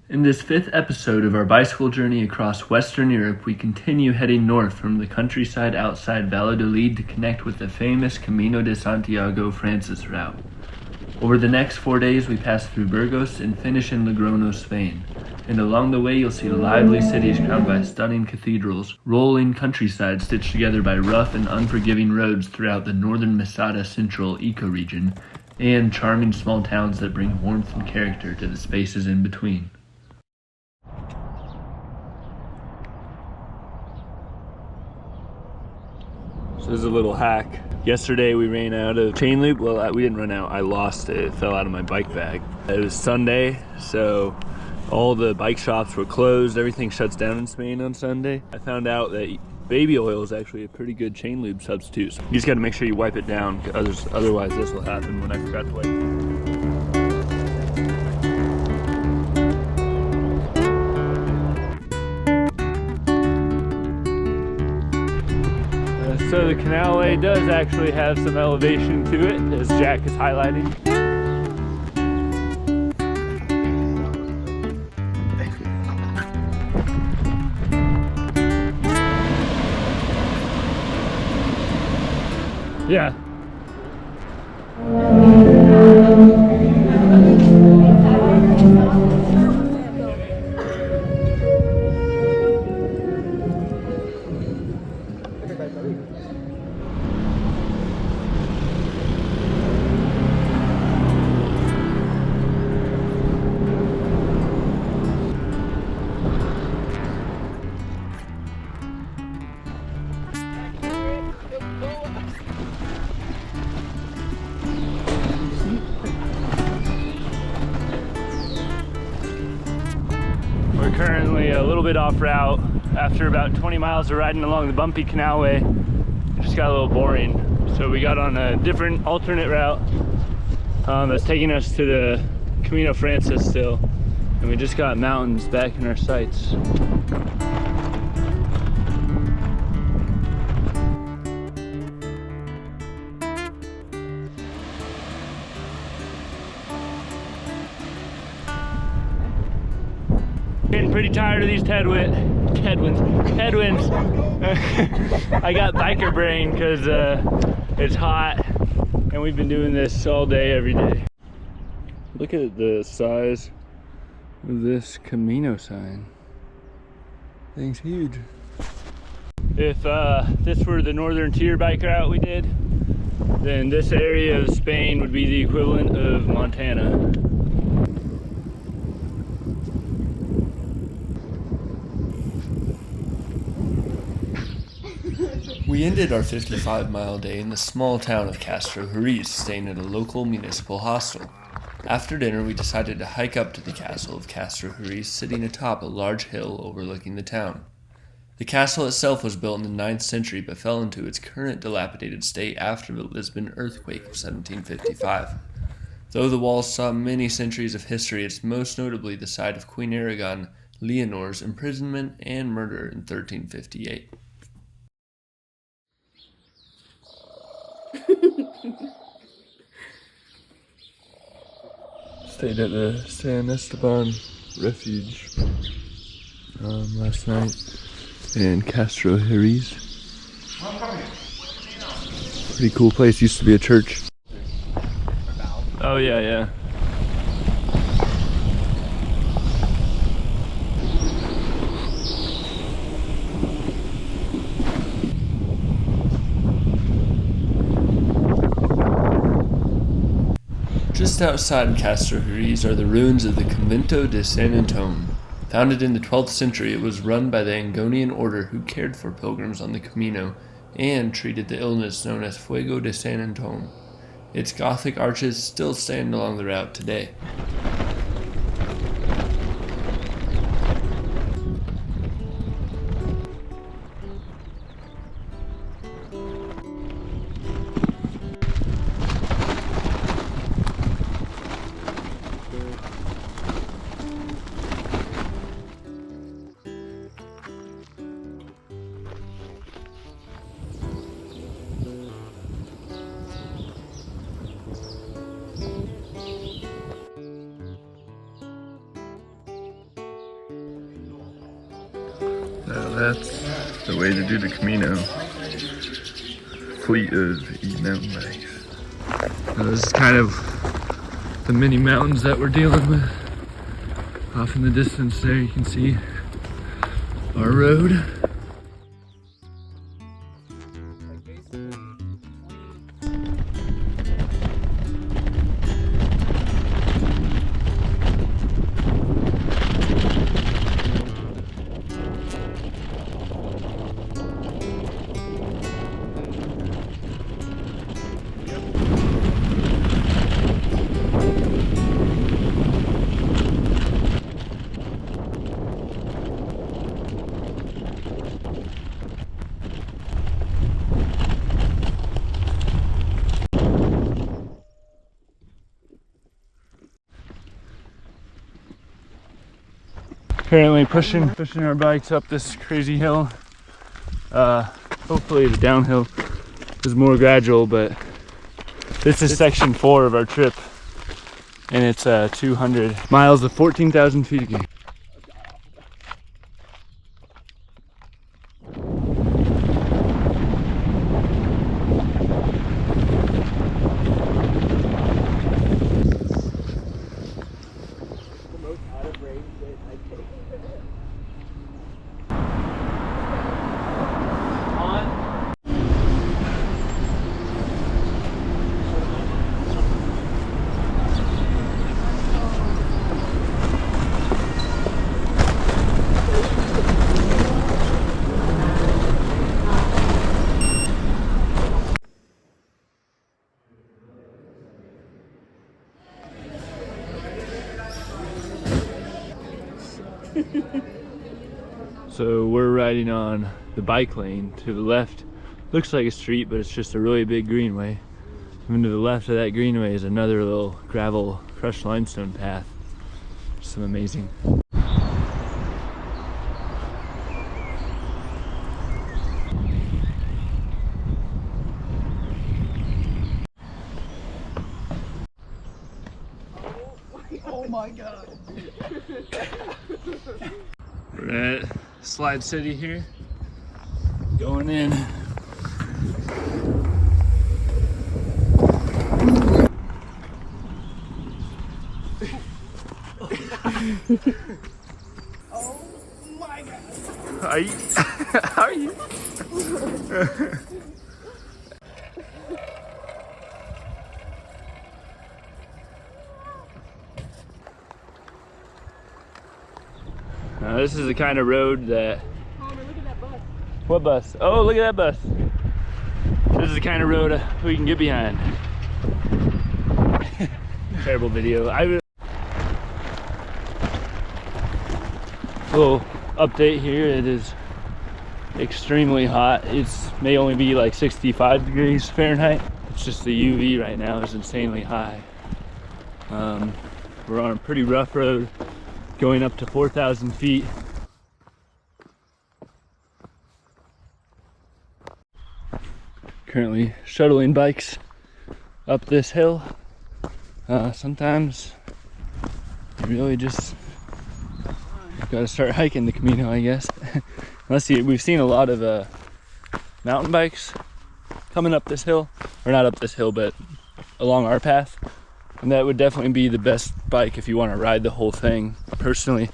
In this fifth episode of our bicycle journey across Western Europe, we continue heading north from the countryside outside Valladolid to connect with the famous Camino de Santiago Frances route. Over the next 4 days, we pass through Burgos and finish in Logroño, Spain. And along the way, you'll see lively cities crowned by stunning cathedrals, rolling countryside stitched together by rough and unforgiving roads throughout the northern Meseta Central ecoregion, and charming small towns that bring warmth and character to the spaces in between. So this is a little hack. Yesterday we ran out of chain loop. Well, we didn't run out, I lost it. It fell out of my bike bag. It was Sunday, so all the bike shops were closed. Everything shuts down in Spain on Sunday. I found out that baby oil is actually a pretty good chain lube substitute. So you just gotta make sure you wipe it down, because otherwise this will happen when I forgot to wipe it. So the canal does actually have some elevation to it, as Jack is highlighting. Yeah. We're currently a little bit off route. After about 20 miles of riding along the bumpy canalway, it just got a little boring. So we got on a different alternate route that's taking us to the Camino Frances still. And we just got mountains back in our sights. Getting pretty tired of these headwinds. I got biker brain because it's hot and we've been doing this all day, every day. Look at the size of this Camino sign. Thing's huge. If this were the northern tier bike route we did, then this area of Spain would be the equivalent of Montana. We ended our 55-mile day in the small town of Castrojeriz, staying at a local municipal hostel. After dinner, we decided to hike up to the castle of Castrojeriz, sitting atop a large hill overlooking the town. The castle itself was built in the 9th century but fell into its current dilapidated state after the Lisbon earthquake of 1755. Though the walls saw many centuries of history, it's most notably the site of Queen Aragon Leonor's imprisonment and murder in 1358. Stayed at the San Esteban Refuge last night in Castrojeriz. Pretty cool place, used to be a church. Oh yeah. Just outside Castrojeriz are the ruins of the Convento de San Antón. Founded in the 12th century, it was run by the Angonian order who cared for pilgrims on the Camino and treated the illness known as Fuego de San Antón. Its Gothic arches still stand along the route today. So that's the way to do the Camino. Fleet of e-mountain bikes. Now this is kind of the mini mountains that we're dealing with. Off in the distance there you can see our road. Currently pushing our bikes up this crazy hill. Hopefully the downhill is more gradual, but this is section 4 of our trip, and it's 200 miles of 14,000 feet again. So we're riding on the bike lane. To the left looks like a street, but it's just a really big greenway. And to the left of that greenway is another little gravel crushed limestone path. Some amazing. Oh my god. We're at Slide City here. Going in. Oh my god. Are you? How are you? Now this is the kind of road that... Palmer, look at that bus. What bus? Oh, look at that bus. This is the kind of road we can get behind. Terrible video. Little update here. It is extremely hot. It's may only be like 65 degrees Fahrenheit. It's just the UV right now is insanely high. We're on a pretty rough road going up to 4,000 feet. Currently shuttling bikes up this hill. Sometimes you really just gotta start hiking the Camino, I guess. We've seen a lot of mountain bikes coming up this hill, or not up this hill, but along our path. And that would definitely be the best bike if you want to ride the whole thing. Personally,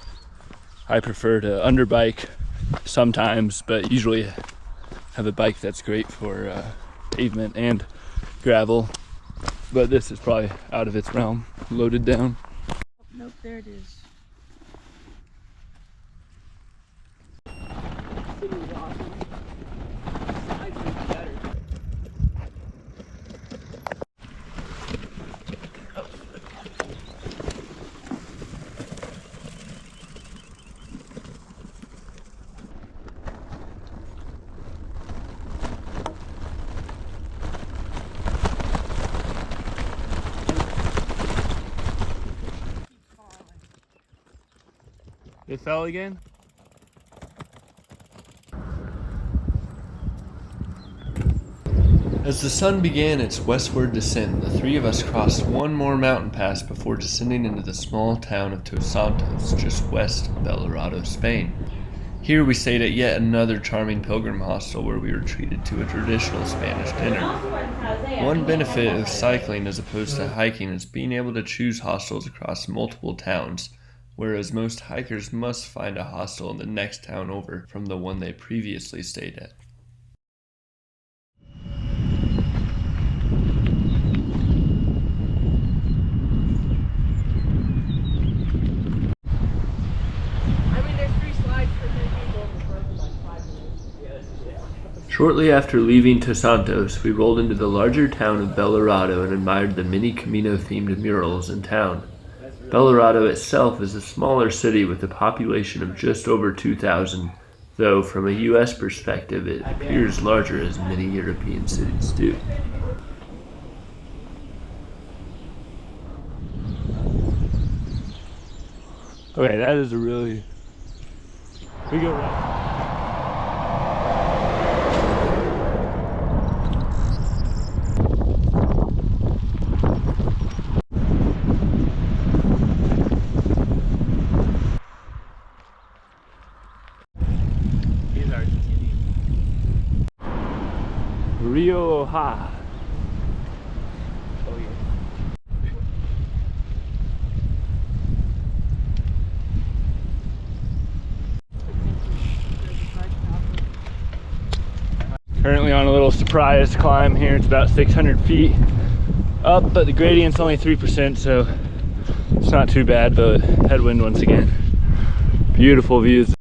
I prefer to underbike sometimes, but usually have a bike that's great for pavement and gravel. But this is probably out of its realm, loaded down. Nope, there it is. City is awesome. I think it's better. It fell again? As the sun began its westward descent, the three of us crossed one more mountain pass before descending into the small town of Tosantos, just west of Belorado, Spain. Here we stayed at yet another charming pilgrim hostel where we were treated to a traditional Spanish dinner. One benefit of cycling as opposed to hiking is being able to choose hostels across multiple towns, whereas most hikers must find a hostel in the next town over from the one they previously stayed at. Shortly after leaving Tosantos, we rolled into the larger town of Belorado and admired the many Camino-themed murals in town. Belorado itself is a smaller city with a population of just over 2,000, though from a U.S. perspective it appears larger as many European cities do. Okay, that is a really... We go right. Rio Ha. Oh yeah. Currently on a little surprise climb here. It's about 600 feet up, but the gradient's only 3%, so it's not too bad, but headwind once again. Beautiful views.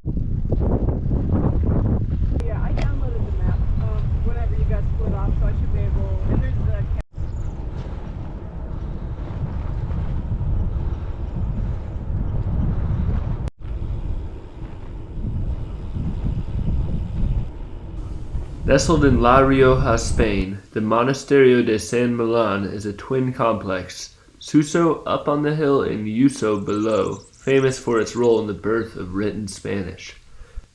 Nestled in La Rioja, Spain, the Monastery de San Millán is a twin complex, Suso up on the hill and Yuso below, famous for its role in the birth of written Spanish.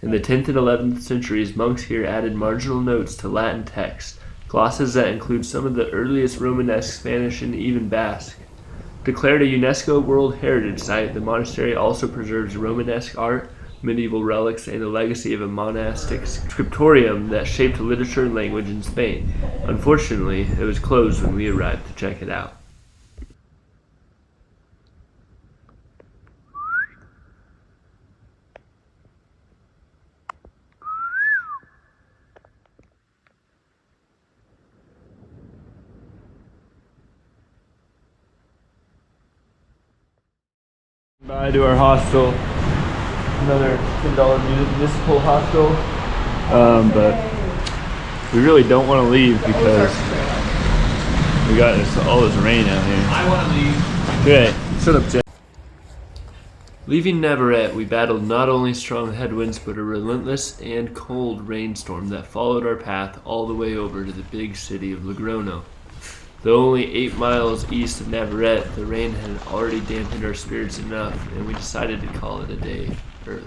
In the 10th and 11th centuries, monks here added marginal notes to Latin texts, glosses that include some of the earliest Romanesque Spanish and even Basque. Declared a UNESCO World Heritage Site, the monastery also preserves Romanesque art, medieval relics, and the legacy of a monastic scriptorium that shaped literature and language in Spain. Unfortunately, it was closed when we arrived to check it out. Bye to our hostel. Another $10 municipal hostel, but we really don't want to leave because we got all this rain out here. I want to leave. Okay, shut up, Jay. Leaving Navarrete, we battled not only strong headwinds but a relentless and cold rainstorm that followed our path all the way over to the big city of Logroño. Though only 8 miles east of Navarrete, the rain had already dampened our spirits enough, and we decided to call it a day early.